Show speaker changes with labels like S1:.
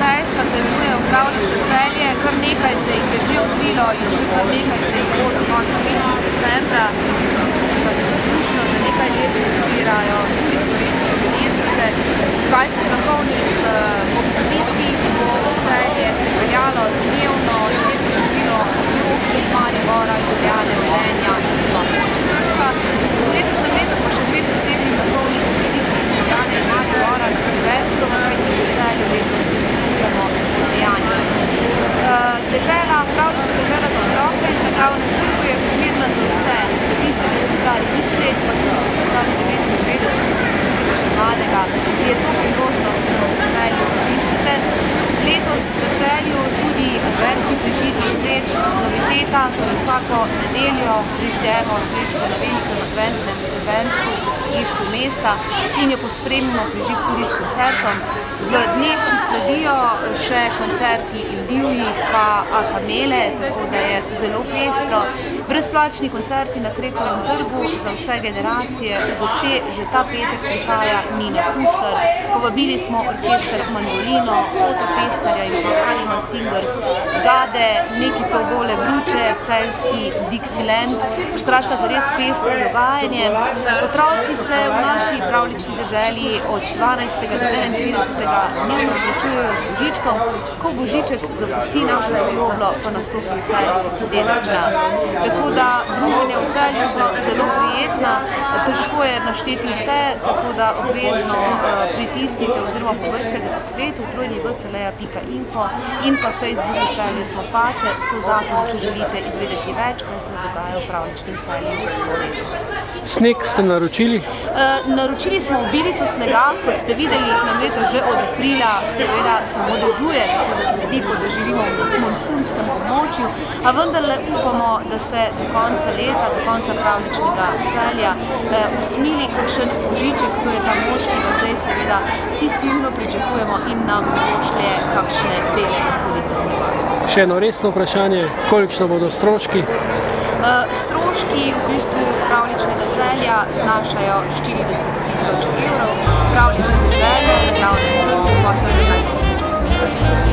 S1: Celjska se imenuje Pravljično Celje, kar nekaj se jih je že odvilo in še kar nekaj se jih bo do konca meseca decembra, ki ga velikodušno že nekaj let podpirajo tudi Slovenske železnice. 20 vlakovnih kompozicij bo v Celje pripeljalo dnevno izjemno število otrok iz Maribora, Ljubljane, Velenja in Podčetrtka. V letošnjem letu pa še 2 posebni vlakovni kompoziciji iz Ljubljane in Maribora na Silvestrovo, kajti v Celju letos silvestrujemo s Podrejanjem. Pravljična dežela za otroke na Glavnem trgu je primerna za vse, za tiste, ki so stari 0 let, pa tudi če ste stari 99 in se počutite še mladega, je to priložnost, da nas v Celju obiščete. Letos v Celju tudi adventni prižigi sveč kot noviteta, torej vsako nedeljo prižgemo svečko na velikem adventnem venčku v središču mesta in jo pospremimo prižig tudi s koncertom. V dneh, ki sledijo, še koncerti in divjih pa akamele, tako da je zelo pestro. Brezplačni koncerti na Krekovem trgu za vse generacije, goste že ta petek prihaja Nina Pušlar, povabili smo orkester Mandolino, Oto Pesnerja in Anima Singers, Gade, Neki to vole vruče, celjski Dixieland, Štraška zares pestro dogajanje. Otroci se v naši pravljični deželi od 12. do 31. dnevno srečujejo z Božičkom, ko Božiček zapusti našo poloblo, pa nastopi v Celju dedek čas. Tako da druženja v Celju so zelo prijetna, težko je našteti vse, tako da obvezno pritisnite oziroma pobrskajte po spletu www.celeja.info in pa Facebooku Celju smo Face, so zakon, če želite izvedeti več, kaj se dogaja v pravljičnem Celju to leto.
S2: Sneg ste naročili?
S1: Naročili smo obilico snega, kot ste videli, nam leto že od aprila seveda samo dežuje, tako da se zdi, kot da živimo v monsunskem območju, a vendarle upamo, da se do konca leta, do konca pravljičnega Celja usmili kakšen Božiček, to je ta mož, ki ga zdaj seveda vsi silno pričakujemo in nam pošlje kakšne bele kulice z neba.
S2: Še eno resno vprašanje, kolikšno bodo stroški?
S1: Stroški v bistvu pravljičnega Celja znašajo 40 000 evrov, pravljične dežele na Glavnem trgu pa 17 800 evrov.